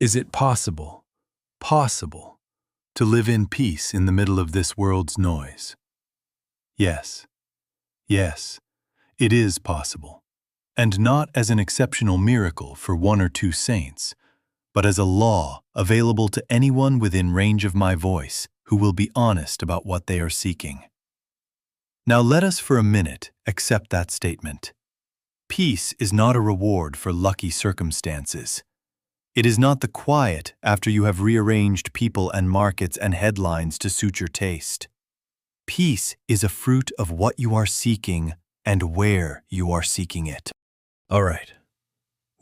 Is it possible to live in peace in the middle of this world's noise? Yes, it is possible, and not as an exceptional miracle for one or two saints, but as a law available to anyone within range of my voice who will be honest about what they are seeking. Now let us for a minute accept that statement. Peace is not a reward for lucky circumstances. It is not the quiet after you have rearranged people and markets and headlines to suit your taste. Peace is a fruit of what you are seeking and where you are seeking it. All right.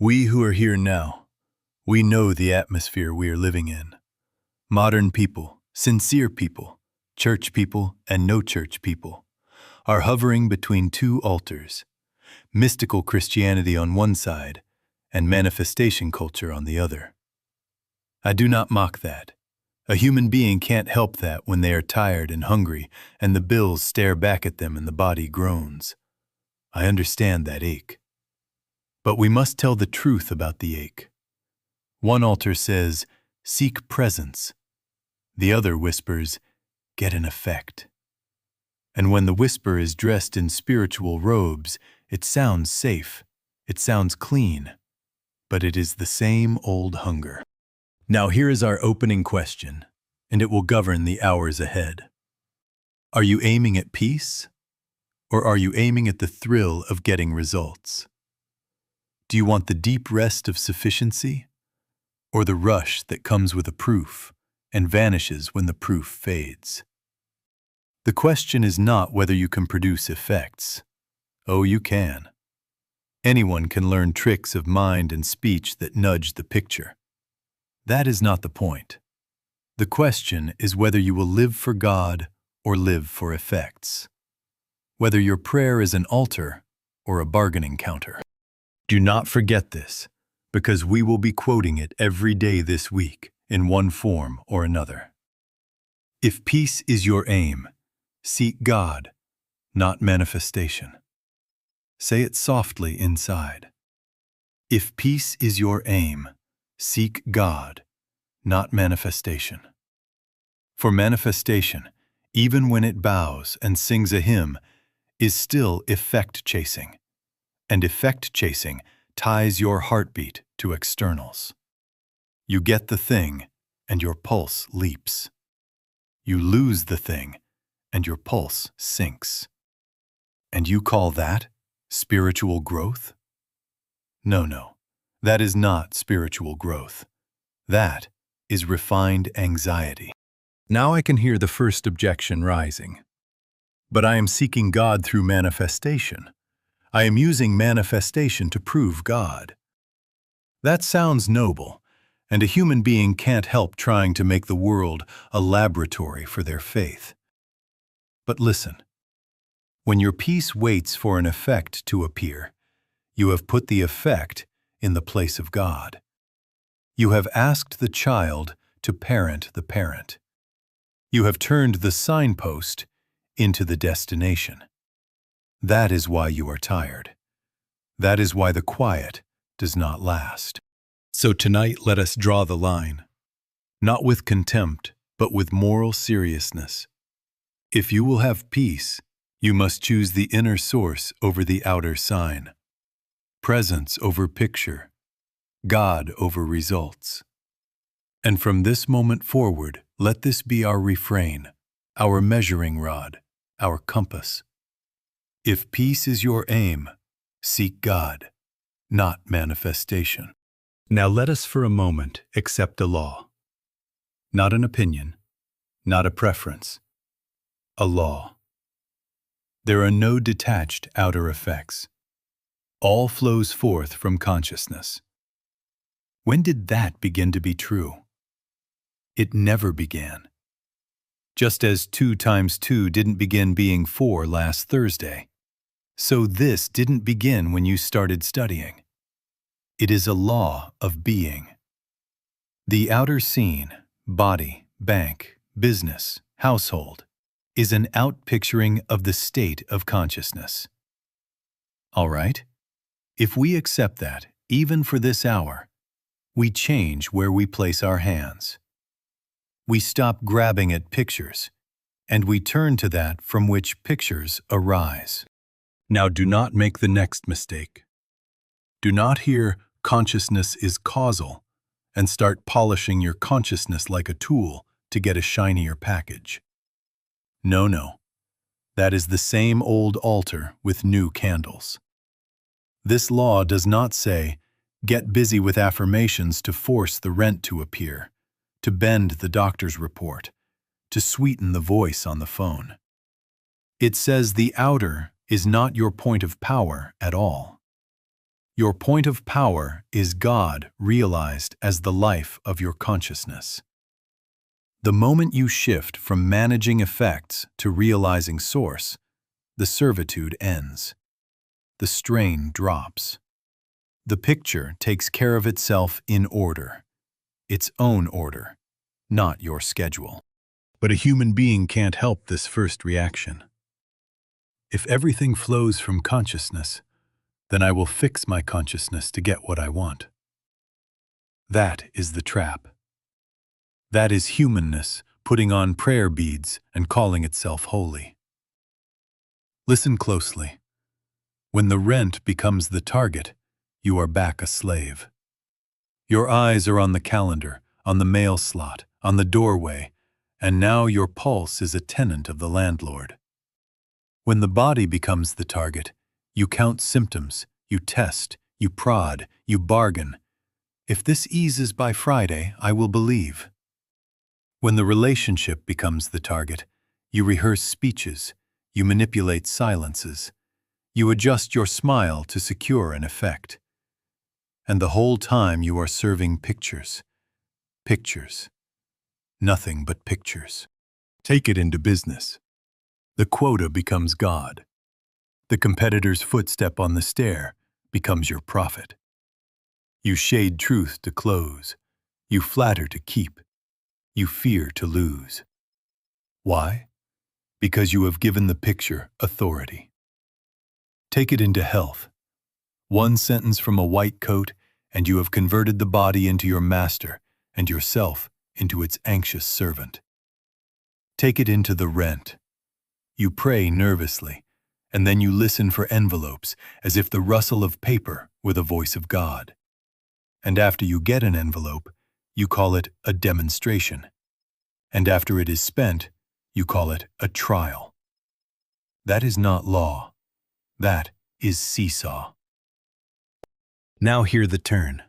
We who are here now, we know the atmosphere we are living in. Modern people, sincere people, church people, and no church people are hovering between two altars, mystical Christianity on one side and manifestation culture on the other. I do not mock that. A human being can't help that when they are tired and hungry and the bills stare back at them and the body groans. I understand that ache. But we must tell the truth about the ache. One altar says, seek presence. The other whispers, get an effect. And when the whisper is dressed in spiritual robes, it sounds safe, it sounds clean, but it is the same old hunger. Now here is our opening question, and it will govern the hours ahead. Are you aiming at peace, or are you aiming at the thrill of getting results? Do you want the deep rest of sufficiency, or the rush that comes with a proof and vanishes when the proof fades? The question is not whether you can produce effects. Oh, you can. Anyone can learn tricks of mind and speech that nudge the picture. That is not the point. The question is whether you will live for God or live for effects. Whether your prayer is an altar or a bargaining counter. Do not forget this, because we will be quoting it every day this week in one form or another. If peace is your aim, seek God, not manifestation. Say it softly inside. If peace is your aim, seek God, not manifestation. For manifestation, even when it bows and sings a hymn, is still effect chasing, and effect chasing ties your heartbeat to externals. You get the thing, and your pulse leaps. You lose the thing, and your pulse sinks. And you call that spiritual growth? No, that is not spiritual growth. That is refined anxiety. Now I can hear the first objection rising. But I am seeking God through manifestation. I am using manifestation to prove God. That sounds noble, and a human being can't help trying to make the world a laboratory for their faith. But listen. When your peace waits for an effect to appear, you have put the effect in the place of God. You have asked the child to parent the parent. You have turned the signpost into the destination. That is why you are tired. That is why the quiet does not last. So tonight let us draw the line, not with contempt, but with moral seriousness. If you will have peace, you must choose the inner source over the outer sign, presence over picture, God over results. And from this moment forward, let this be our refrain, our measuring rod, our compass. If peace is your aim, seek God, not manifestation. Now let us for a moment accept a law. Not an opinion, not a preference, a law. There are no detached outer effects. All flows forth from consciousness. When did that begin to be true? It never began. Just as 2 times 2 didn't begin being 4 last Thursday, so this didn't begin when you started studying. It is a law of being. The outer scene, body, bank, business, household, is an outpicturing of the state of consciousness. All right? If we accept that, even for this hour, we change where we place our hands. We stop grabbing at pictures, and we turn to that from which pictures arise. Now do not make the next mistake. Do not hear consciousness is causal and start polishing your consciousness like a tool to get a shinier package. No, no. That is the same old altar with new candles. This law does not say, get busy with affirmations to force the rent to appear, to bend the doctor's report, to sweeten the voice on the phone. It says the outer is not your point of power at all. Your point of power is God realized as the life of your consciousness. The moment you shift from managing effects to realizing source, the servitude ends. The strain drops. The picture takes care of itself in order, its own order, not your schedule. But a human being can't help this first reaction. If everything flows from consciousness, then I will fix my consciousness to get what I want. That is the trap. That is humanness putting on prayer beads and calling itself holy. Listen closely. When the rent becomes the target, you are back a slave. Your eyes are on the calendar, on the mail slot, on the doorway, and now your pulse is a tenant of the landlord. When the body becomes the target, you count symptoms, you test, you prod, you bargain. If this eases by Friday, I will believe. When the relationship becomes the target, you rehearse speeches, you manipulate silences, you adjust your smile to secure an effect. And the whole time you are serving pictures. Pictures. Nothing but pictures. Take it into business. The quota becomes God. The competitor's footstep on the stair becomes your profit. You shade truth to close. You flatter to keep. You fear to lose. Why? Because you have given the picture authority. Take it into health. One sentence from a white coat, and you have converted the body into your master and yourself into its anxious servant. Take it into the rent. You pray nervously, and then you listen for envelopes as if the rustle of paper were the voice of God. And after you get an envelope, you call it a demonstration. And after it is spent, you call it a trial. That is not law. That is seesaw. Now hear the turn.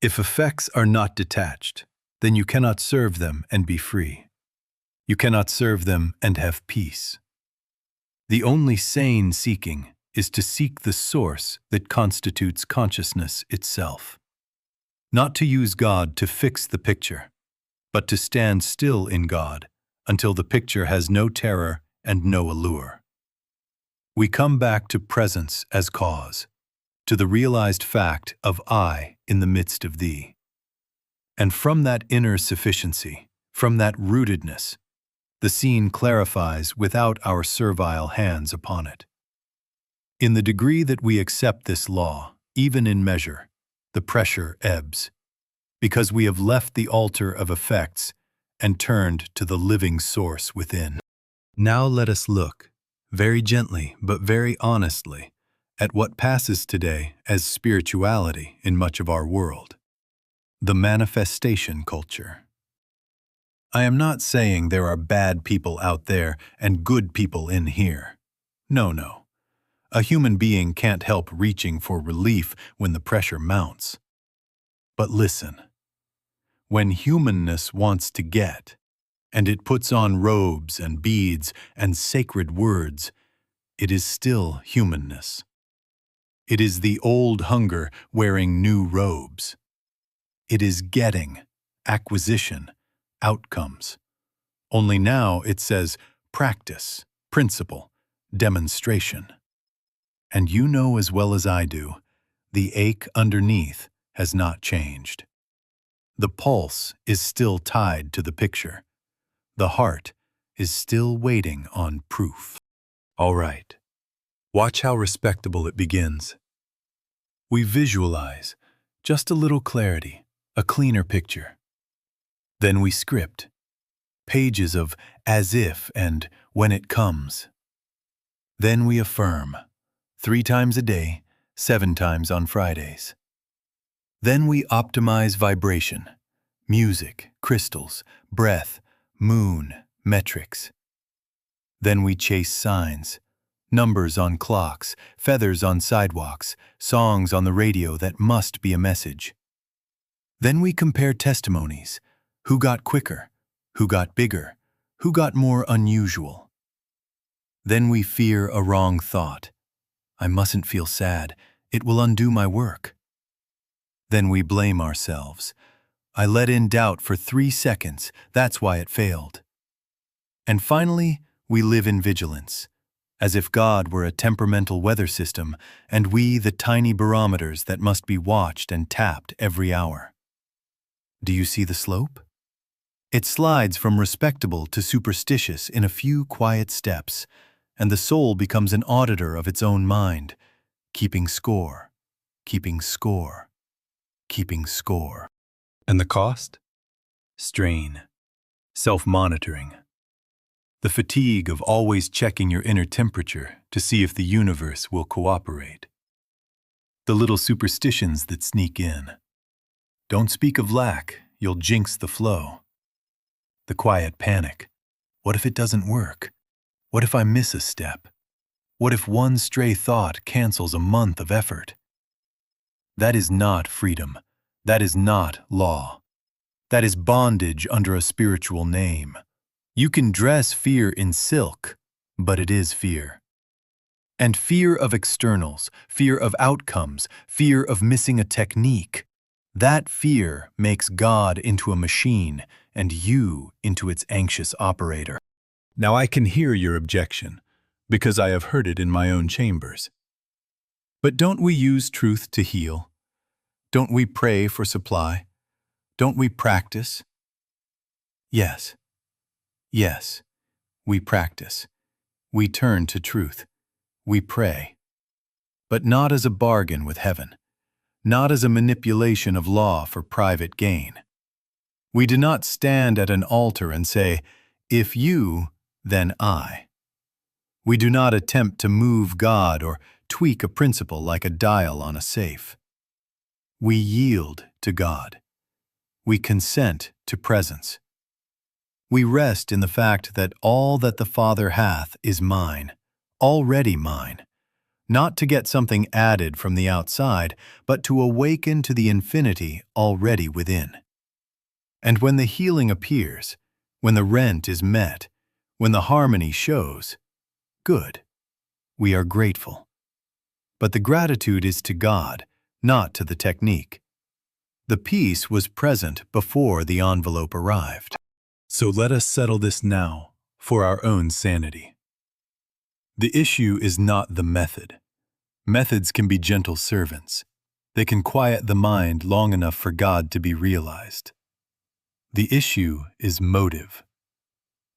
If effects are not detached, then you cannot serve them and be free. You cannot serve them and have peace. The only sane seeking is to seek the source that constitutes consciousness itself. Not to use God to fix the picture, but to stand still in God until the picture has no terror and no allure. We come back to presence as cause, to the realized fact of I in the midst of thee. And from that inner sufficiency, from that rootedness, the scene clarifies without our servile hands upon it. In the degree that we accept this law, even in measure, the pressure ebbs, because we have left the altar of effects and turned to the living source within. Now let us look, very gently but very honestly, at what passes today as spirituality in much of our world. The manifestation culture. I am not saying there are bad people out there and good people in here. No, no. A human being can't help reaching for relief when the pressure mounts. But listen. When humanness wants to get, and it puts on robes and beads and sacred words, it is still humanness. It is the old hunger wearing new robes. It is getting, acquisition, outcomes. Only now it says practice, principle, demonstration. And you know as well as I do, the ache underneath has not changed. The pulse is still tied to the picture. The heart is still waiting on proof. All right. Watch how respectable it begins. We visualize just a little clarity, a cleaner picture. Then we script, pages of as if and when it comes. Then we affirm, 3 times a day, 7 times on Fridays. Then we optimize vibration, music, crystals, breath, moon, metrics. Then we chase signs, numbers on clocks, feathers on sidewalks, songs on the radio that must be a message. Then we compare testimonies, who got quicker, who got bigger, who got more unusual. Then we fear a wrong thought. I mustn't feel sad, it will undo my work. Then we blame ourselves. I let in doubt for 3 seconds, that's why it failed. And finally, we live in vigilance, as if God were a temperamental weather system and we the tiny barometers that must be watched and tapped every hour. Do you see the slope? It slides from respectable to superstitious in a few quiet steps, and the soul becomes an auditor of its own mind, keeping score, keeping score, keeping score. And the cost? Strain, self-monitoring. The fatigue of always checking your inner temperature to see if the universe will cooperate. The little superstitions that sneak in. Don't speak of lack, you'll jinx the flow. The quiet panic. What if it doesn't work? What if I miss a step? What if one stray thought cancels a month of effort? That is not freedom. That is not law. That is bondage under a spiritual name. You can dress fear in silk, but it is fear. And fear of externals, fear of outcomes, fear of missing a technique. That fear makes God into a machine and you into its anxious operator. Now I can hear your objection, because I have heard it in my own chambers. But don't we use truth to heal? Don't we pray for supply? Don't we practice? Yes. Yes, we practice. We turn to truth. We pray. But not as a bargain with heaven. Not as a manipulation of law for private gain. We do not stand at an altar and say, if you, then I. We do not attempt to move God or tweak a principle like a dial on a safe. We yield to God. We consent to presence. We rest in the fact that all that the Father hath is mine, already mine, not to get something added from the outside, but to awaken to the infinity already within. And when the healing appears, when the rent is met, when the harmony shows, good, we are grateful. But the gratitude is to God, not to the technique. The peace was present before the envelope arrived. So let us settle this now, for our own sanity. The issue is not the method. Methods can be gentle servants. They can quiet the mind long enough for God to be realized. The issue is motive.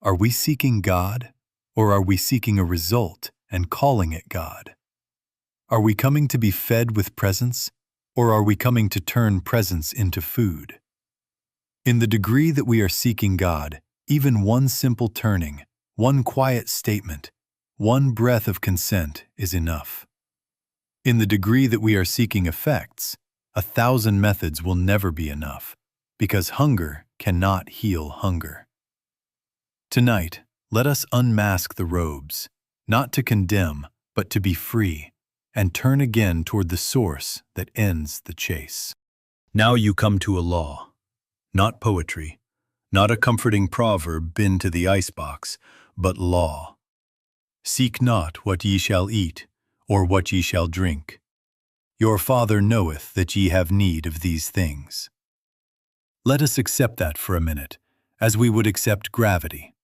Are we seeking God, or are we seeking a result and calling it God? Are we coming to be fed with presence, or are we coming to turn presence into food? In the degree that we are seeking God, even one simple turning, one quiet statement, one breath of consent is enough. In the degree that we are seeking effects, 1,000 methods will never be enough, because hunger cannot heal hunger. Tonight, let us unmask the robes, not to condemn, but to be free, and turn again toward the source that ends the chase. Now you come to a law. Not poetry, not a comforting proverb binned to the icebox, but law. Seek not what ye shall eat, or what ye shall drink. Your Father knoweth that ye have need of these things. Let us accept that for a minute, as we would accept gravity.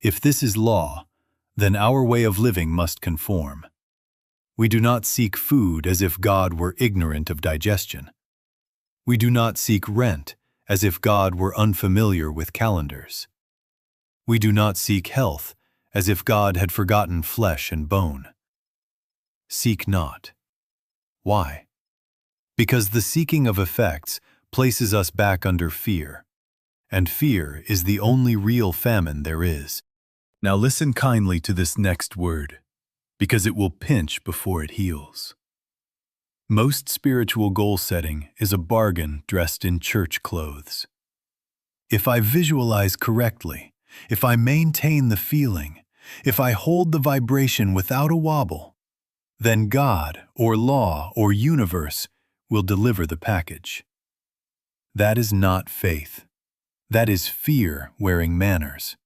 If this is law, then our way of living must conform. We do not seek food as if God were ignorant of digestion. We do not seek rent as if God were unfamiliar with calendars. We do not seek health as if God had forgotten flesh and bone. Seek not. Why? Because the seeking of effects places us back under fear, and fear is the only real famine there is. Now listen kindly to this next word, because it will pinch before it heals. Most spiritual goal setting is a bargain dressed in church clothes. If I visualize correctly, if I maintain the feeling, if I hold the vibration without a wobble, then God or law or universe will deliver the package. That is not faith. That is fear wearing manners.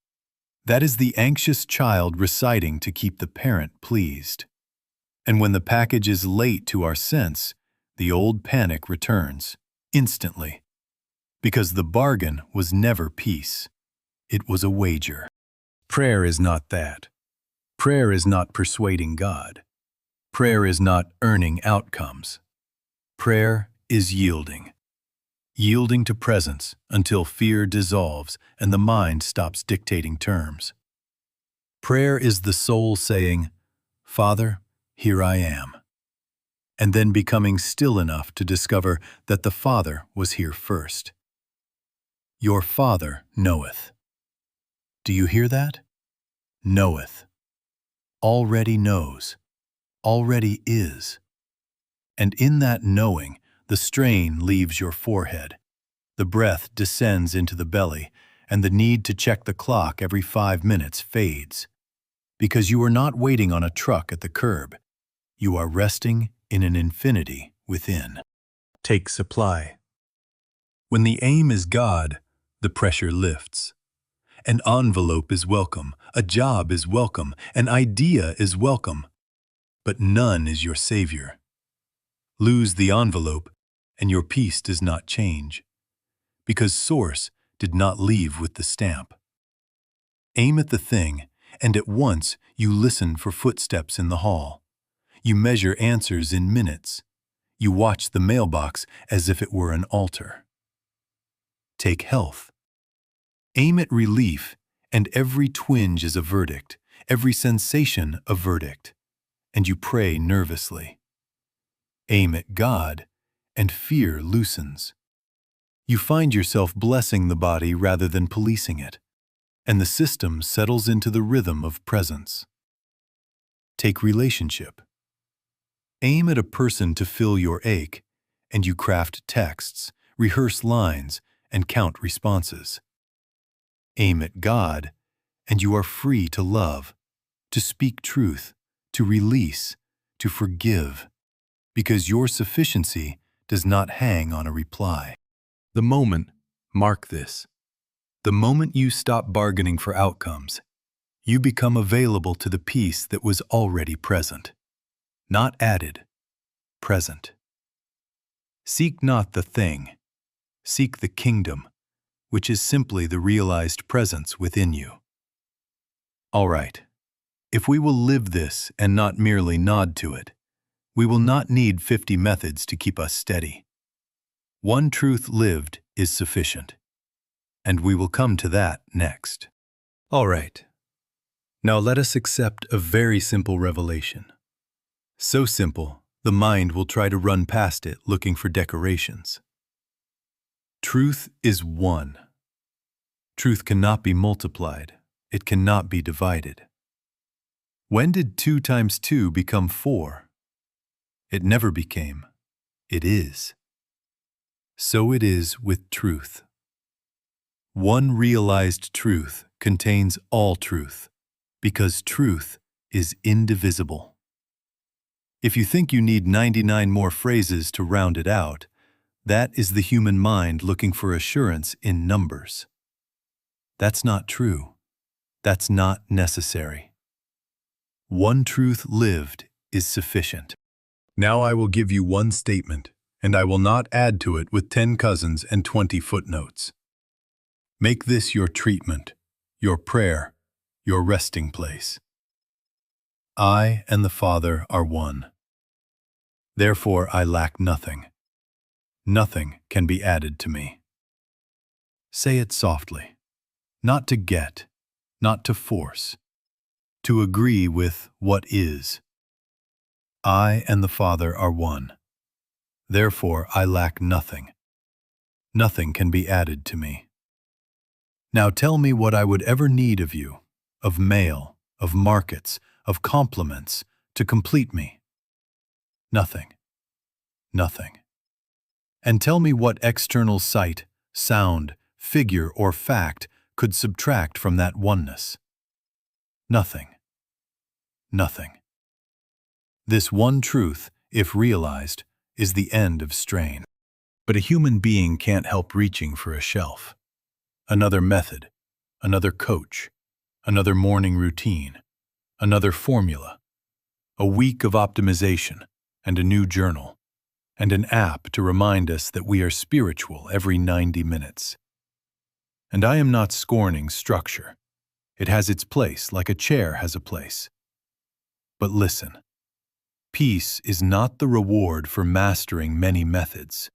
That is the anxious child reciting to keep the parent pleased. And when the package is late to our sense, the old panic returns, instantly. Because the bargain was never peace. It was a wager. Prayer is not that. Prayer is not persuading God. Prayer is not earning outcomes. Prayer is yielding. Yielding to presence until fear dissolves and the mind stops dictating terms. Prayer is the soul saying, "Father, here I am," and then becoming still enough to discover that the Father was here first. Your Father knoweth. Do you hear that? Knoweth. Already knows. Already is. And in that knowing, the strain leaves your forehead, the breath descends into the belly, and the need to check the clock every 5 minutes fades. Because you are not waiting on a truck at the curb. You are resting in an infinity within. Take supply. When the aim is God, the pressure lifts. An envelope is welcome, a job is welcome, an idea is welcome, but none is your savior. Lose the envelope, and your peace does not change, because Source did not leave with the stamp. Aim at the thing, and at once you listen for footsteps in the hall. You measure answers in minutes. You watch the mailbox as if it were an altar. Take health. Aim at relief, and every twinge is a verdict, every sensation a verdict, and you pray nervously. Aim at God, and fear loosens. You find yourself blessing the body rather than policing it, and the system settles into the rhythm of presence. Take relationship. Aim at a person to fill your ache, and you craft texts, rehearse lines, and count responses. Aim at God, and you are free to love, to speak truth, to release, to forgive, because your sufficiency does not hang on a reply. The moment, mark this, the moment you stop bargaining for outcomes, you become available to the peace that was already present. Not added, present. Seek not the thing, seek the kingdom, which is simply the realized presence within you. All right, if we will live this and not merely nod to it, we will not need 50 methods to keep us steady. One truth lived is sufficient, and we will come to that next. All right, now let us accept a very simple revelation. So simple, the mind will try to run past it looking for decorations. Truth is one. Truth cannot be multiplied. It cannot be divided. When did 2 times 2 become 4? It never became. It is. So it is with truth. One realized truth contains all truth, because truth is indivisible. If you think you need 99 more phrases to round it out, that is the human mind looking for assurance in numbers. That's not true. That's not necessary. One truth lived is sufficient. Now I will give you one statement, and I will not add to it with 10 cousins and 20 footnotes. Make this your treatment, your prayer, your resting place. I and the Father are one. Therefore I lack nothing. Nothing can be added to me. Say it softly, not to get, not to force, to agree with what is. I and the Father are one. Therefore I lack nothing. Nothing can be added to me. Now tell me what I would ever need of you, of mail, of markets, of compliments, to complete me. Nothing. Nothing. And tell me what external sight, sound, figure, or fact could subtract from that oneness. Nothing. Nothing. This one truth, if realized, is the end of strain. But a human being can't help reaching for a shelf. Another method, another coach, another morning routine, another formula, a week of optimization, and a new journal, and an app to remind us that we are spiritual every 90 minutes. And I am not scorning structure. It has its place like a chair has a place. But listen, peace is not the reward for mastering many methods.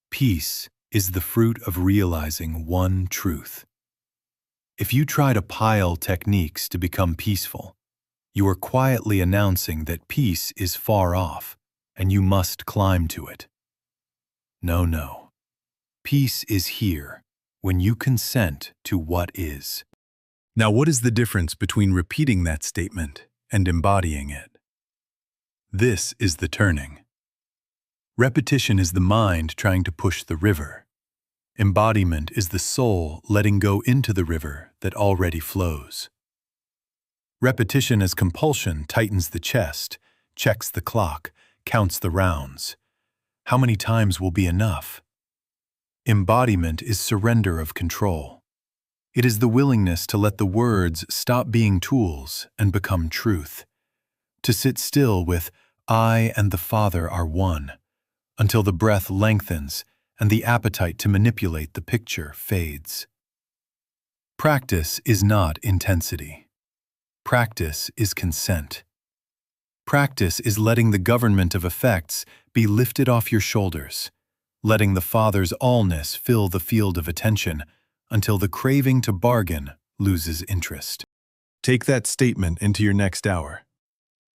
Peace is the fruit of realizing one truth. If you try to pile techniques to become peaceful, you are quietly announcing that peace is far off and you must climb to it. No, no. Peace is here when you consent to what is. Now, what is the difference between repeating that statement and embodying it? This is the turning. Repetition is the mind trying to push the river. Embodiment is the soul letting go into the river that already flows. Repetition as compulsion tightens the chest, checks the clock, counts the rounds. How many times will be enough? Embodiment is surrender of control. It is the willingness to let the words stop being tools and become truth. To sit still with I and the Father are one, until the breath lengthens and the appetite to manipulate the picture fades. Practice is not intensity. Practice is consent. Practice is letting the government of effects be lifted off your shoulders, letting the Father's allness fill the field of attention until the craving to bargain loses interest. Take that statement into your next hour.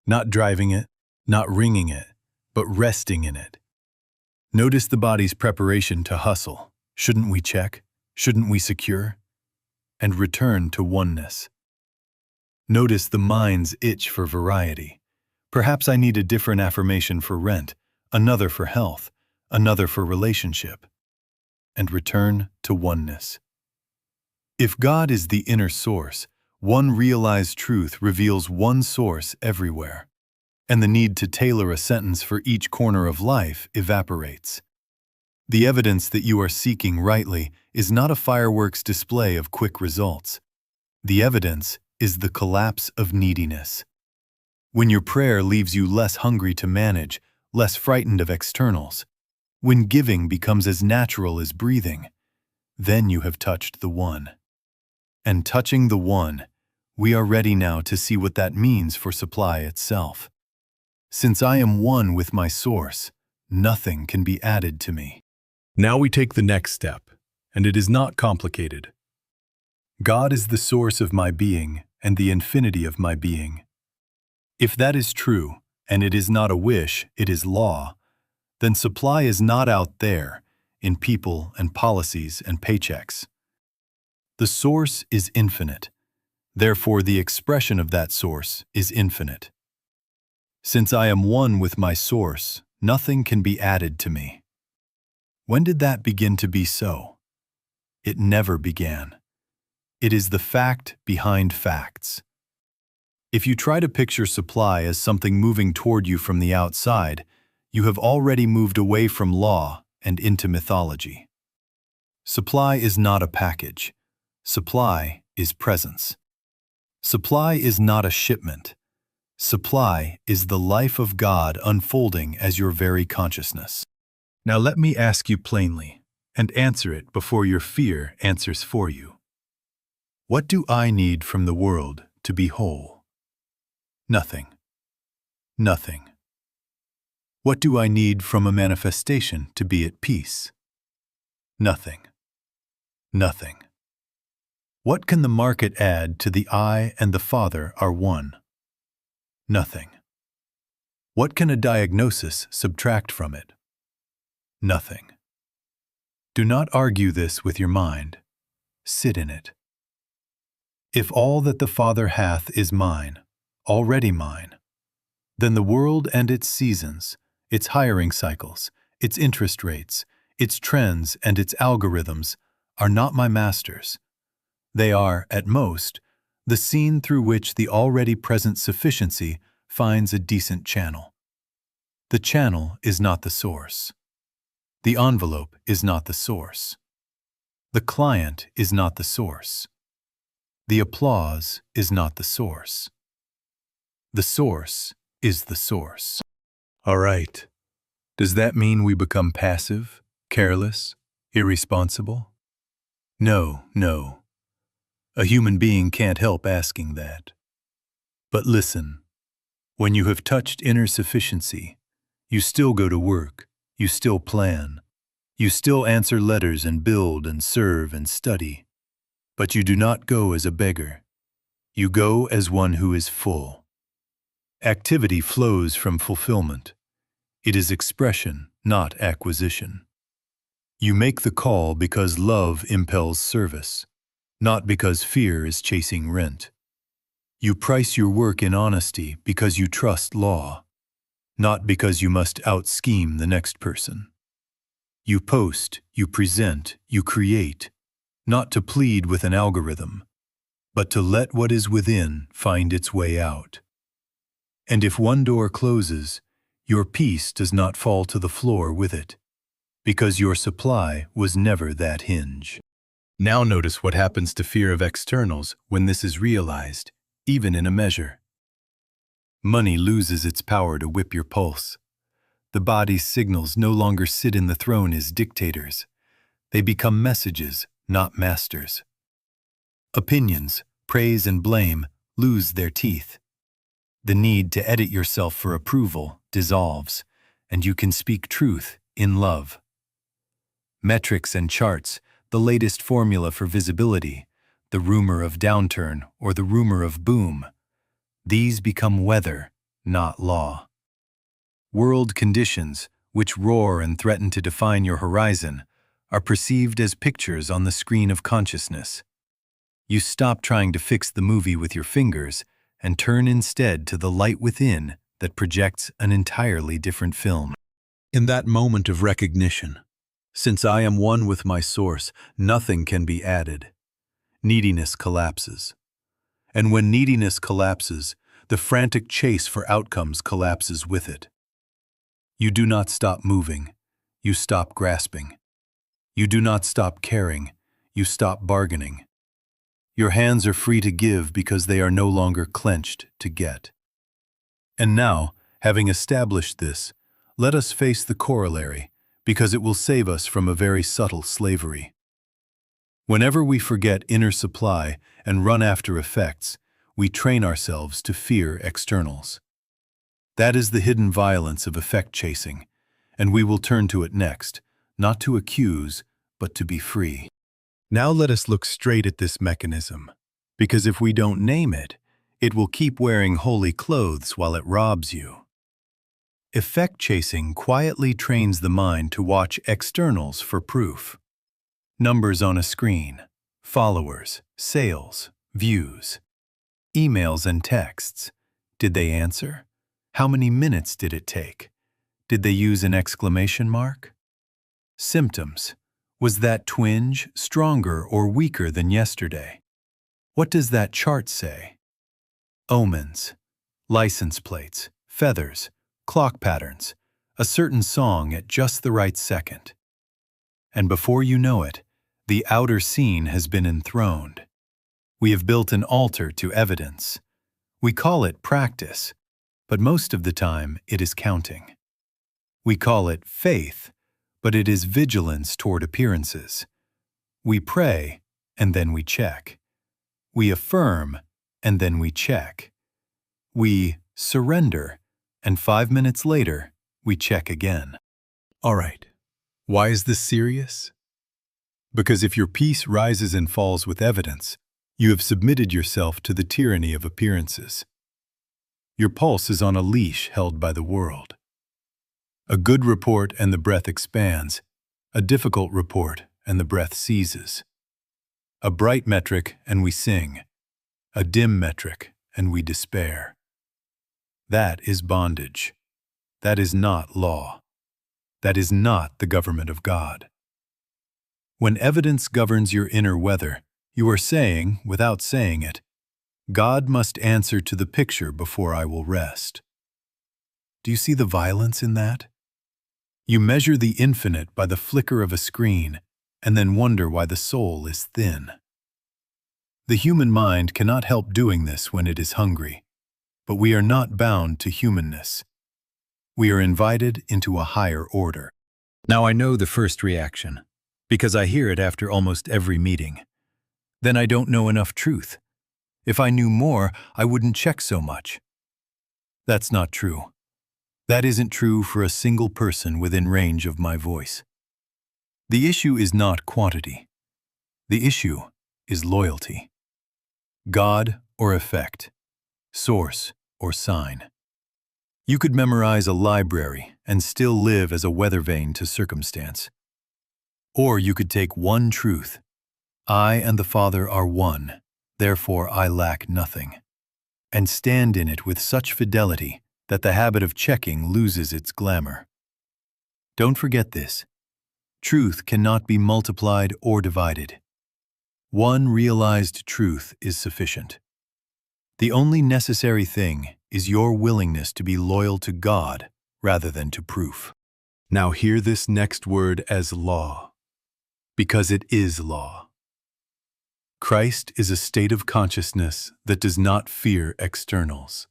Not driving it, not ringing it, but resting in it. Notice the body's preparation to hustle. Shouldn't we check? Shouldn't we secure? And return to oneness. Notice the mind's itch for variety. Perhaps I need a different affirmation for rent, another for health, another for relationship. And return to oneness. If God is the inner source, one realized truth reveals one source everywhere, and the need to tailor a sentence for each corner of life evaporates. The evidence that you are seeking rightly is not a fireworks display of quick results. The evidence is the collapse of neediness. When your prayer leaves you less hungry to manage, less frightened of externals, when giving becomes as natural as breathing, then you have touched the one. And touching the one, we are ready now to see what that means for supply itself. Since I am one with my source, nothing can be added to me. Now we take the next step, and it is not complicated. God is the source of my being and the infinity of my being. If that is true, and it is not a wish, it is law, then supply is not out there, in people and policies and paychecks. The source is infinite. Therefore, the expression of that source is infinite. Since I am one with my source, nothing can be added to me. When did that begin to be so? It never began. It is the fact behind facts. If you try to picture supply as something moving toward you from the outside, you have already moved away from law and into mythology. Supply is not a package. Supply is presence. Supply is not a shipment. Supply is the life of God unfolding as your very consciousness. Now let me ask you plainly, and answer it before your fear answers for you. What do I need from the world to be whole? Nothing. Nothing. What do I need from a manifestation to be at peace? Nothing. Nothing. What can the market add to the I and the Father are one? Nothing. What can a diagnosis subtract from it? Nothing. Do not argue this with your mind. Sit in it. If all that the Father hath is mine, already mine, then the world and its seasons, its hiring cycles, its interest rates, its trends, and its algorithms are not my masters. They are, at most, the scene through which the already present sufficiency finds a decent channel. The channel is not the source. The envelope is not the source. The client is not the source. The applause is not the source. The source is the source. All right. Does that mean we become passive, careless, irresponsible? No, no. A human being can't help asking that. But listen, when you have touched inner sufficiency, you still go to work, you still plan, you still answer letters and build and serve and study. But you do not go as a beggar. You go as one who is full. Activity flows from fulfillment. It is expression, not acquisition. You make the call because love impels service, not because fear is chasing rent. You price your work in honesty because you trust law, not because you must out-scheme the next person. You post, you present, you create, not to plead with an algorithm, but to let what is within find its way out. And if one door closes, your peace does not fall to the floor with it, because your supply was never that hinge. Now notice what happens to fear of externals when this is realized, even in a measure. Money loses its power to whip your pulse. The body's signals no longer sit in the throne as dictators. They become messages, not masters. Opinions, praise and blame lose their teeth. The need to edit yourself for approval dissolves, and you can speak truth in love. Metrics and charts, the latest formula for visibility, the rumor of downturn or the rumor of boom, these become weather, not law. World conditions, which roar and threaten to define your horizon, are perceived as pictures on the screen of consciousness. You stop trying to fix the movie with your fingers and turn instead to the light within that projects an entirely different film. In that moment of recognition, since I am one with my source, nothing can be added. Neediness collapses. And when neediness collapses, the frantic chase for outcomes collapses with it. You do not stop moving, you stop grasping. You do not stop caring, you stop bargaining. Your hands are free to give because they are no longer clenched to get. And now, having established this, let us face the corollary, because it will save us from a very subtle slavery. Whenever we forget inner supply and run after effects, we train ourselves to fear externals. That is the hidden violence of effect chasing, and we will turn to it next, not to accuse, but to be free. Now let us look straight at this mechanism, because if we don't name it, it will keep wearing holy clothes while it robs you. Effect chasing quietly trains the mind to watch externals for proof. Numbers on a screen, followers, sales, views, emails and texts. Did they answer? How many minutes did it take? Did they use an exclamation mark? Symptoms. Was that twinge stronger or weaker than yesterday? What does that chart say? Omens, license plates, feathers, clock patterns, a certain song at just the right second. And before you know it, the outer scene has been enthroned. We have built an altar to evidence. We call it practice, but most of the time it is counting. We call it faith, but it is vigilance toward appearances. We pray, and then we check. We affirm, and then we check. We surrender, and 5 minutes later, we check again. All right, why is this serious? Because if your peace rises and falls with evidence, you have submitted yourself to the tyranny of appearances. Your pulse is on a leash held by the world. A good report and the breath expands, A difficult report, and the breath seizes. A bright metric, and we sing. A dim metric, and we despair. That is bondage. That is not law. That is not the government of God. When evidence governs your inner weather, you are saying, without saying it, God must answer to the picture before I will rest. Do you see the violence in that? You measure the infinite by the flicker of a screen, and then wonder why the soul is thin. The human mind cannot help doing this when it is hungry, but we are not bound to humanness. We are invited into a higher order. Now I know the first reaction, because I hear it after almost every meeting. Then I don't know enough truth. If I knew more, I wouldn't check so much. That's not true. That isn't true for a single person within range of my voice. The issue is not quantity. The issue is loyalty. God or effect, source or sign. You could memorize a library and still live as a weather vane to circumstance. Or you could take one truth. I and the Father are one, therefore I lack nothing, and stand in it with such fidelity that the habit of checking loses its glamour. Don't forget this. Truth cannot be multiplied or divided. One realized truth is sufficient. The only necessary thing is your willingness to be loyal to God rather than to proof. Now hear this next word as law, because it is law. Christ is a state of consciousness that does not fear externals.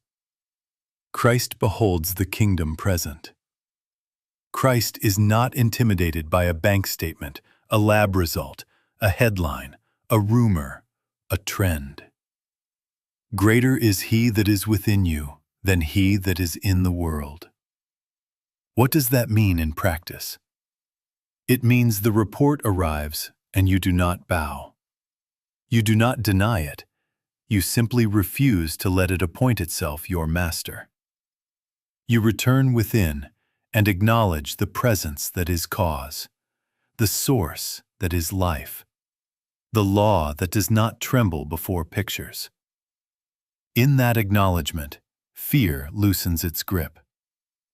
Christ beholds the kingdom present. Christ is not intimidated by a bank statement, a lab result, a headline, a rumor, a trend. Greater is he that is within you than he that is in the world. What does that mean in practice? It means the report arrives and you do not bow. You do not deny it. You simply refuse to let it appoint itself your master. You return within and acknowledge the presence that is cause, the source that is life, the law that does not tremble before pictures. In that acknowledgement, fear loosens its grip,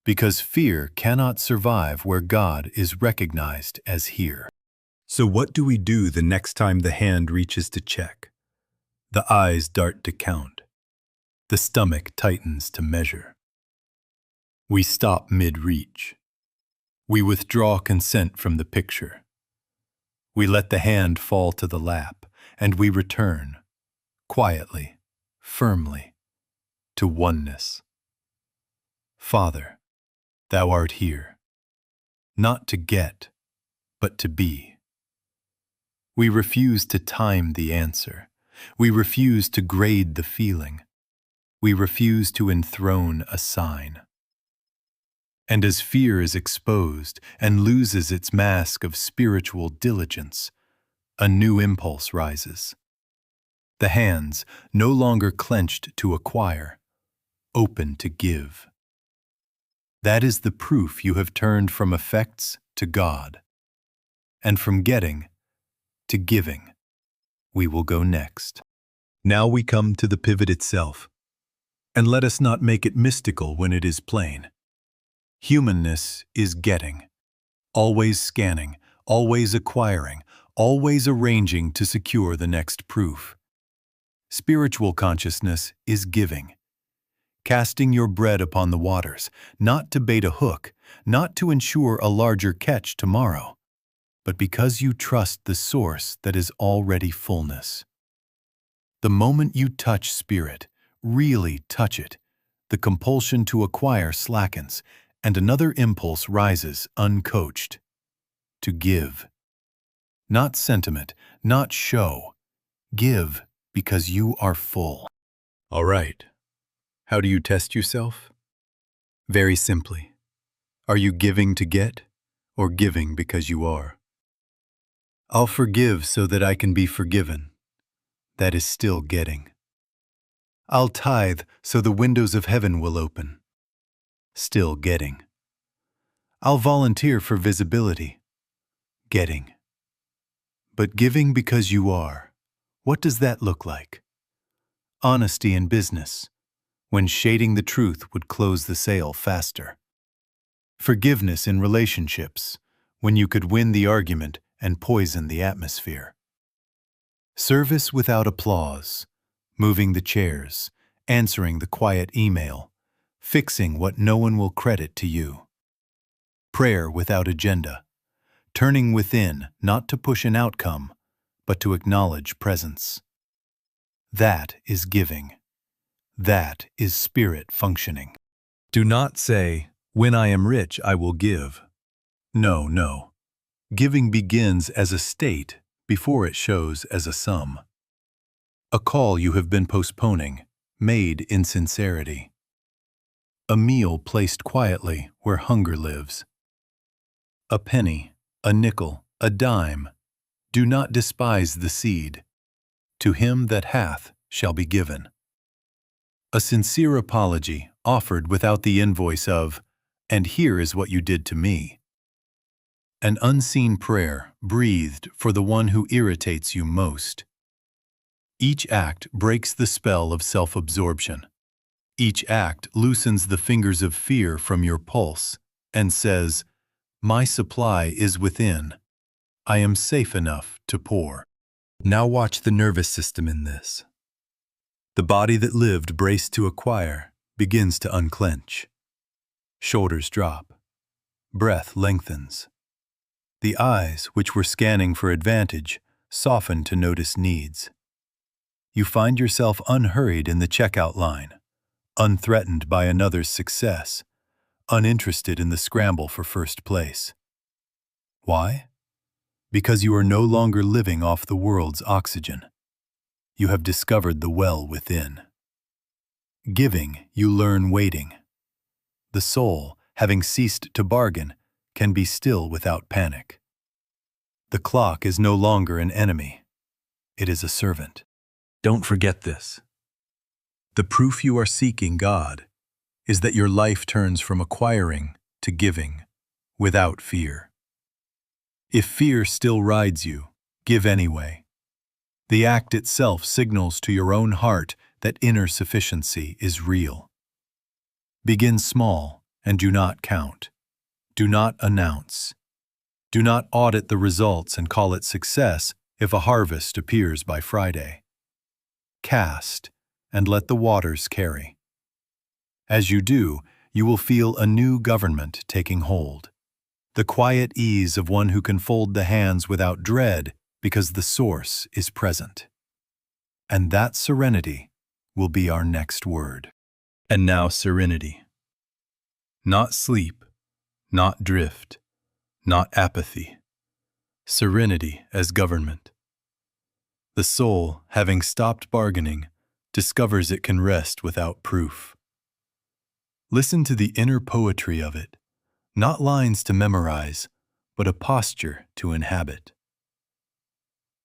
because fear cannot survive where God is recognized as here. So what do we do the next time the hand reaches to check? The eyes dart to count. The stomach tightens to measure. We stop mid-reach. We withdraw consent from the picture. We let the hand fall to the lap, and we return, quietly, firmly, to oneness. Father, thou art here, not to get, but to be. We refuse to time the answer. We refuse to grade the feeling. We refuse to enthrone a sign. And as fear is exposed and loses its mask of spiritual diligence, a new impulse rises. The hands, no longer clenched to acquire, open to give. That is the proof you have turned from effects to God, and from getting to giving. We will go next. Now we come to the pivot itself, and let us not make it mystical when it is plain. Humanness is getting, always scanning, always acquiring, always arranging to secure the next proof. Spiritual consciousness is giving, casting your bread upon the waters, not to bait a hook, not to ensure a larger catch tomorrow, but because you trust the source that is already fullness. The moment you touch spirit, really touch it, the compulsion to acquire slackens, and another impulse rises uncoached, to give. Not sentiment, not show. Give because you are full. All right. How do you test yourself? Very simply. Are you giving to get, or giving because you are? I'll forgive so that I can be forgiven. That is still getting. I'll tithe so the windows of heaven will open. Still getting. I'll volunteer for visibility. getting. But giving because you are, what does that look like? Honesty in business, when shading the truth would close the sale faster. Forgiveness in relationships, when you could win the argument and poison the atmosphere. Service without applause, moving the chairs, answering the quiet email, fixing what no one will credit to you. Prayer without agenda, turning within not to push an outcome, but to acknowledge presence. That is giving. That is spirit functioning. Do not say, "When I am rich, I will give." No, no. Giving begins as a state before it shows as a sum. A call you have been postponing, made in sincerity. A meal placed quietly where hunger lives. A penny, a nickel, a dime. Do not despise the seed. To him that hath shall be given. A sincere apology offered without the invoice of, "And here is what you did to me." An unseen prayer breathed for the one who irritates you most. Each act breaks the spell of self-absorption. Each act loosens the fingers of fear from your pulse and says, "My supply is within. I am safe enough to pour." Now watch the nervous system in this. The body that lived braced to acquire begins to unclench. Shoulders drop. Breath lengthens. The eyes, which were scanning for advantage, soften to notice needs. You find yourself unhurried in the checkout line, unthreatened by another's success, uninterested in the scramble for first place. Why? Because you are no longer living off the world's oxygen. You have discovered the well within. Giving, you learn waiting. The soul, having ceased to bargain, can be still without panic. The clock is no longer an enemy. It is a servant. Don't forget this. The proof you are seeking God is that your life turns from acquiring to giving without fear. If fear still rides you, give anyway. The act itself signals to your own heart that inner sufficiency is real. Begin small and do not count. Do not announce. Do not audit the results and call it success if a harvest appears by Friday. Cast and let the waters carry. As you do, you will feel a new government taking hold. The quiet ease of one who can fold the hands without dread because the source is present. And that serenity will be our next word. And now serenity. Not sleep, not drift, not apathy. Serenity as government. The soul, having stopped bargaining, discovers it can rest without proof. Listen to the inner poetry of it, not lines to memorize, but a posture to inhabit.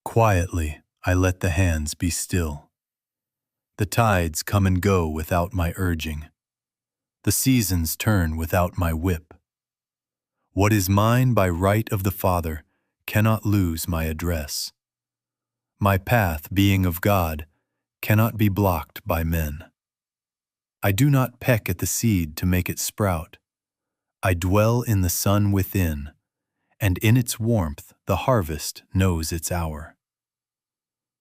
Quietly, I let the hands be still. The tides come and go without my urging. The seasons turn without my whip. What is mine by right of the Father cannot lose my address. My path, being of God, cannot be blocked by men. I do not peck at the seed to make it sprout. I dwell in the sun within, and in its warmth the harvest knows its hour.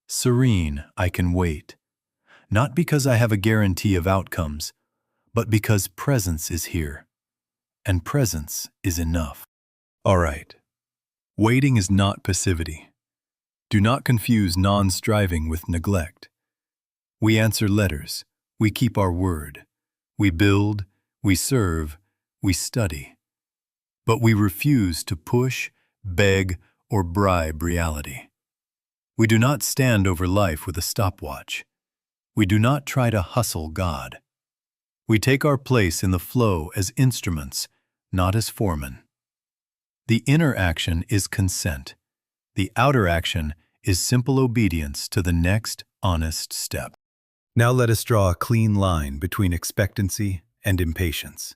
Serene, I can wait, not because I have a guarantee of outcomes, but because presence is here, and presence is enough. All right. Waiting is not passivity. Do not confuse non-striving with neglect. We answer letters, we keep our word, we build, we serve, we study. But we refuse to push, beg, or bribe reality. We do not stand over life with a stopwatch. We do not try to hustle God. We take our place in the flow as instruments, not as foremen. The inner action is consent. The outer action is simple obedience to the next honest step. Now let us draw a clean line between expectancy and impatience.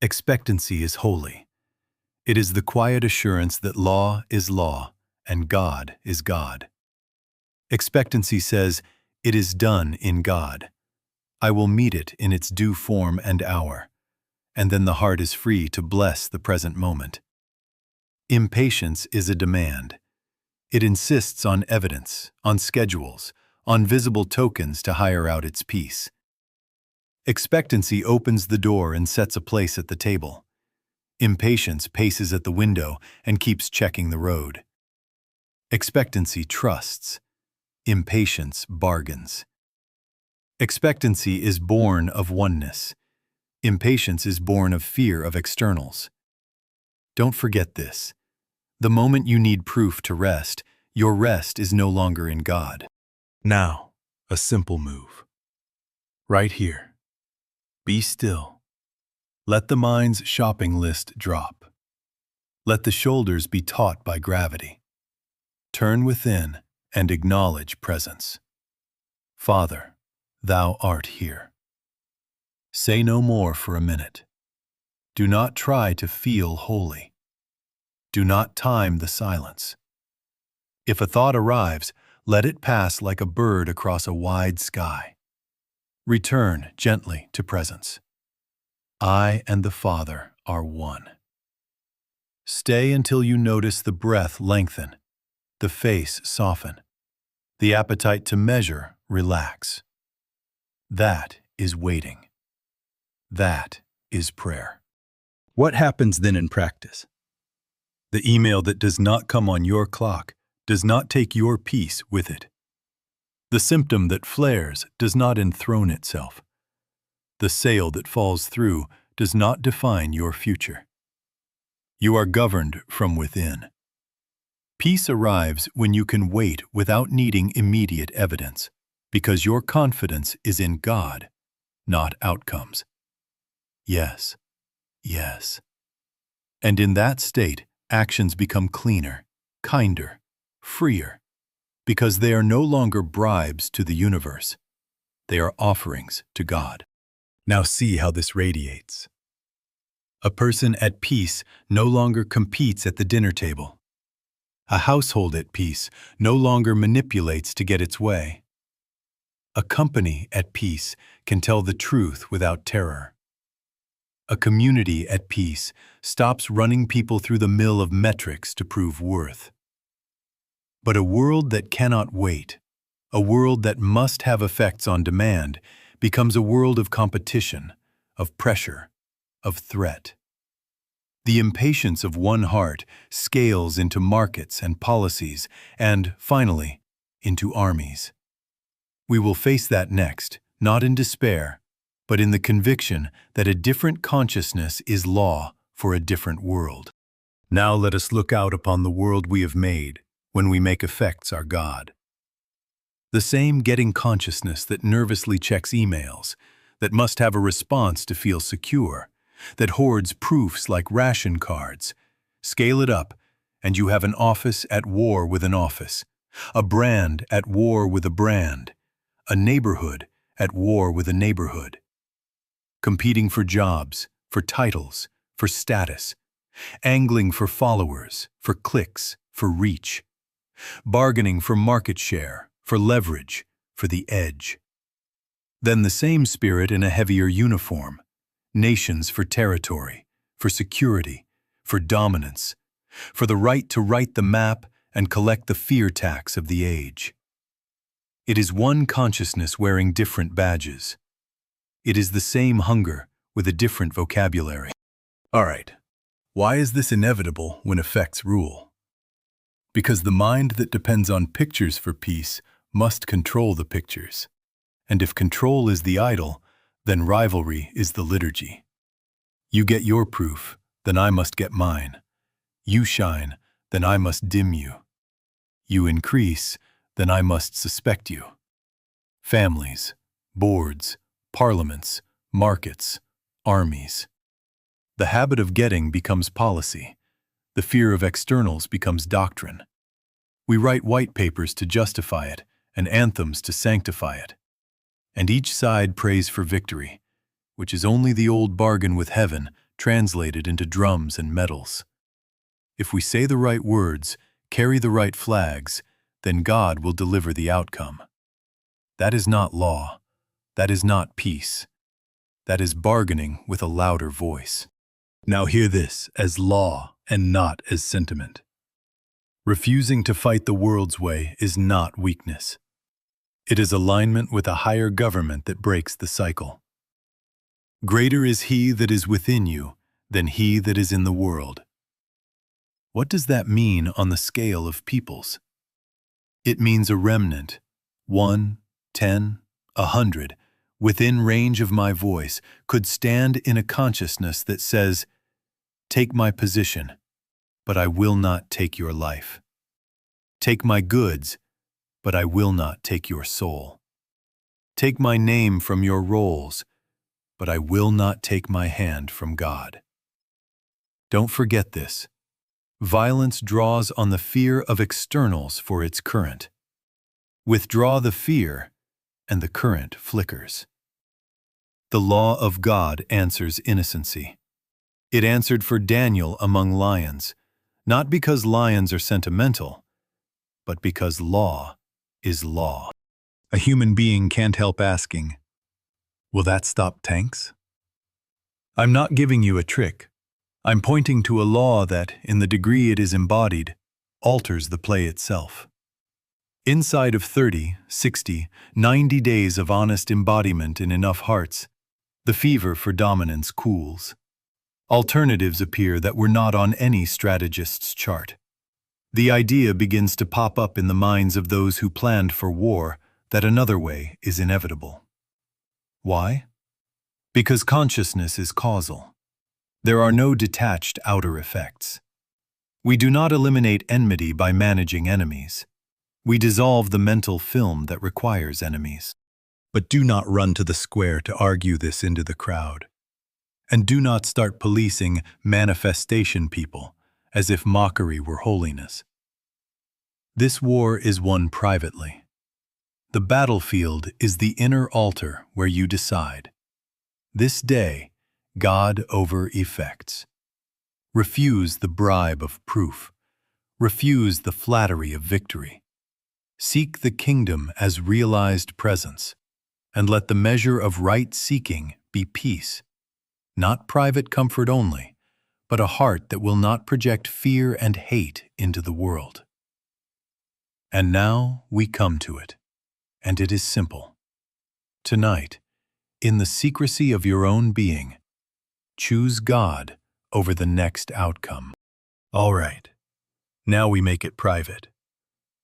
Expectancy is holy. It is the quiet assurance that law is law and God is God. Expectancy says, "It is done in God. I will meet it in its due form and hour." And then the heart is free to bless the present moment. Impatience is a demand. It insists on evidence, on schedules, on visible tokens to hire out its peace. Expectancy opens the door and sets a place at the table. Impatience paces at the window and keeps checking the road. Expectancy trusts. Impatience bargains. Expectancy is born of oneness. Impatience is born of fear of externals. Don't forget this. The moment you need proof to rest, your rest is no longer in God. Now, a simple move. Right here. Be still. Let the mind's shopping list drop. Let the shoulders be taut by gravity. Turn within and acknowledge presence. Father, thou art here. Say no more for a minute. Do not try to feel holy. Do not time the silence. If a thought arrives, let it pass like a bird across a wide sky. Return gently to presence. I and the Father are one. Stay until you notice the breath lengthen, the face soften, the appetite to measure relax. That is waiting. That is prayer. What happens then in practice? The email that does not come on your clock does not take your peace with it. The symptom that flares does not enthrone itself. The sale that falls through does not define your future. You are governed from within. Peace arrives when you can wait without needing immediate evidence, because your confidence is in God, not outcomes. Yes, yes. And in that state, actions become cleaner, kinder, freer, because they are no longer bribes to the universe. They are offerings to God. Now see how this radiates. A person at peace no longer competes at the dinner table. A household at peace no longer manipulates to get its way. A company at peace can tell the truth without terror. A community at peace stops running people through the mill of metrics to prove worth. But a world that cannot wait, a world that must have effects on demand, becomes a world of competition, of pressure, of threat. The impatience of one heart scales into markets and policies and, finally, into armies. We will face that next, not in despair, but in the conviction that a different consciousness is law for a different world. Now let us look out upon the world we have made when we make effects our God. The same getting consciousness that nervously checks emails, that must have a response to feel secure, that hoards proofs like ration cards. Scale it up, and you have an office at war with an office, a brand at war with a brand, a neighborhood at war with a neighborhood. Competing for jobs, for titles, for status, angling for followers, for clicks, for reach, bargaining for market share, for leverage, for the edge. Then the same spirit in a heavier uniform, nations for territory, for security, for dominance, for the right to write the map and collect the fear tax of the age. It is one consciousness wearing different badges. It is the same hunger with a different vocabulary. All right, why is this inevitable when effects rule? Because the mind that depends on pictures for peace must control the pictures. And if control is the idol, then rivalry is the liturgy. You get your proof, then I must get mine. You shine, then I must dim you. You increase, then I must suspect you. Families, boards, parliaments, markets, armies. The habit of getting becomes policy. The fear of externals becomes doctrine. We write white papers to justify it and anthems to sanctify it. And each side prays for victory, which is only the old bargain with heaven translated into drums and medals. If we say the right words, carry the right flags, then God will deliver the outcome. That is not law. That is not peace. That is bargaining with a louder voice. Now hear this as law and not as sentiment. Refusing to fight the world's way is not weakness. It is alignment with a higher government that breaks the cycle. Greater is he that is within you than he that is in the world. What does that mean on the scale of peoples? It means a remnant, 1, 10, 100, within range of my voice, could stand in a consciousness that says, "Take my position, but I will not take your life. Take my goods, but I will not take your soul. Take my name from your rolls, but I will not take my hand from God." Don't forget this. Violence draws on the fear of externals for its current. Withdraw the fear, and the current flickers. The law of God answers innocency. It answered for Daniel among lions, not because lions are sentimental, but because law is law. A human being can't help asking, will that stop tanks? I'm not giving you a trick. I'm pointing to a law that, in the degree it is embodied, alters the play itself. Inside of 30, 60, 90 days of honest embodiment in enough hearts, the fever for dominance cools. Alternatives appear that were not on any strategist's chart. The idea begins to pop up in the minds of those who planned for war that another way is inevitable. Why? Because consciousness is causal. There are no detached outer effects. We do not eliminate enmity by managing enemies. We dissolve the mental film that requires enemies. But do not run to the square to argue this into the crowd. And do not start policing manifestation people as if mockery were holiness. This war is won privately. The battlefield is the inner altar where you decide. This day, God over effects. Refuse the bribe of proof. Refuse the flattery of victory. Seek the kingdom as realized presence, and let the measure of right seeking be peace, not private comfort only, but a heart that will not project fear and hate into the world. And now we come to it, and it is simple. Tonight, in the secrecy of your own being, choose God over the next outcome. All right, now we make it private.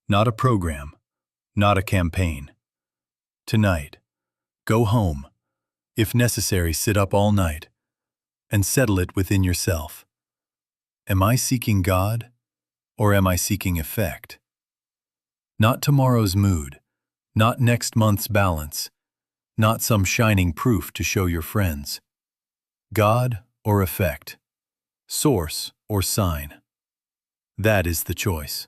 Not a program, not a campaign. Tonight, go home. If necessary, sit up all night and settle it within yourself. Am I seeking God, or am I seeking effect? Not tomorrow's mood, not next month's balance, not some shining proof to show your friends. God or effect, source or sign. That is the choice.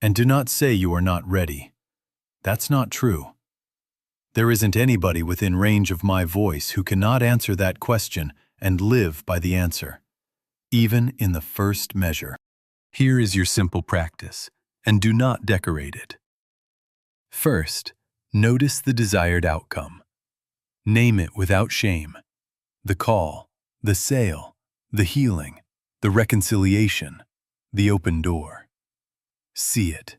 And do not say you are not ready. That's not true. There isn't anybody within range of my voice who cannot answer that question and live by the answer, even in the first measure. Here is your simple practice, and do not decorate it. First, notice the desired outcome. Name it without shame. The call, the sale, the healing, the reconciliation, the open door. See it.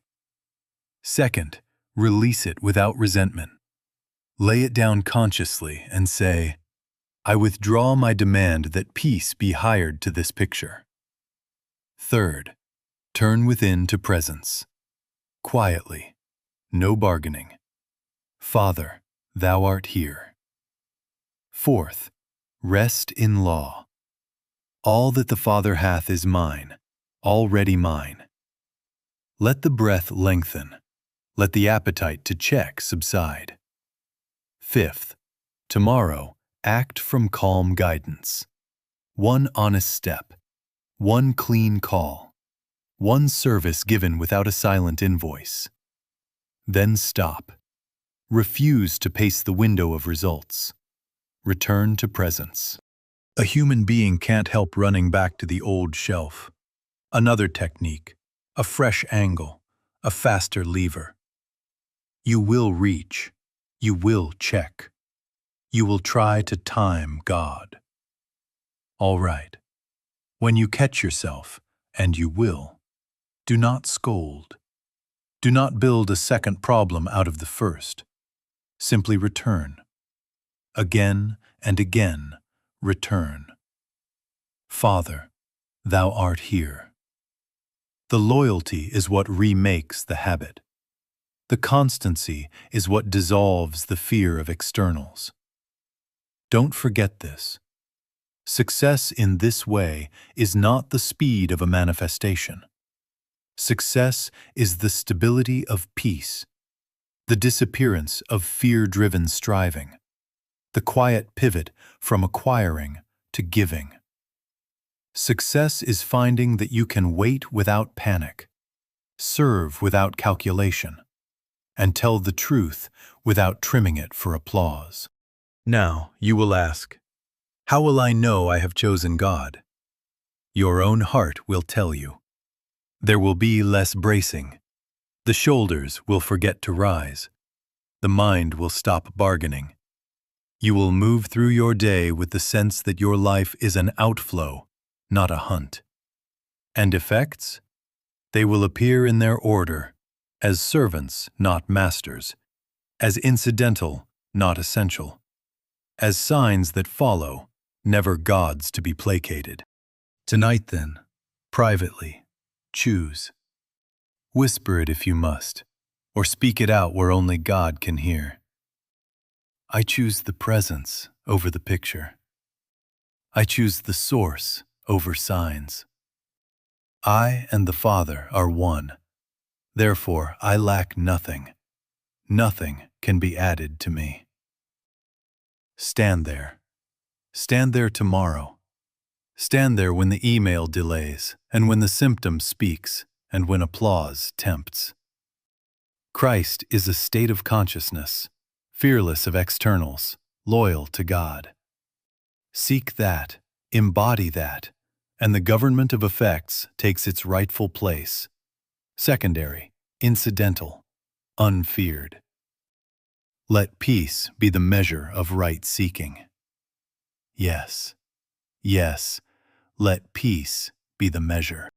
Second, release it without resentment. Lay it down consciously and say, I withdraw my demand that peace be hired to this picture. Third, turn within to presence. Quietly, no bargaining. Father, thou art here. Fourth, rest in law. All that the Father hath is mine, already mine. Let the breath lengthen. Let the appetite to check subside. Fifth, tomorrow, act from calm guidance. One honest step, one clean call, one service given without a silent invoice. Then stop. Refuse to pace the window of results. Return to presence. A human being can't help running back to the old shelf. Another technique, a fresh angle, a faster lever. You will reach. You will check. You will try to time God. All right. When you catch yourself, and you will, do not scold. Do not build a second problem out of the first. Simply return. Again and again, return. Father, thou art here. The loyalty is what remakes the habit. The constancy is what dissolves the fear of externals. Don't forget this. Success in this way is not the speed of a manifestation. Success is the stability of peace, the disappearance of fear-driven striving, the quiet pivot from acquiring to giving. Success is finding that you can wait without panic, serve without calculation, and tell the truth without trimming it for applause. Now, you will ask, how will I know I have chosen God? Your own heart will tell you. There will be less bracing. The shoulders will forget to rise. The mind will stop bargaining. You will move through your day with the sense that your life is an outflow, not a hunt. And effects? They will appear in their order, as servants, not masters, as incidental, not essential, as signs that follow, never gods to be placated. Tonight then, privately, choose. Whisper it if you must, or speak it out where only God can hear. I choose the presence over the picture. I choose the source over signs. I and the Father are one. Therefore, I lack nothing. Nothing can be added to me. Stand there. Stand there tomorrow. Stand there when the email delays, and when the symptom speaks, and when applause tempts. Christ is a state of consciousness, fearless of externals, loyal to God. Seek that, embody that, and the government of effects takes its rightful place. Secondary, incidental, unfeared. Let peace be the measure of right seeking. Yes, yes, let peace be the measure.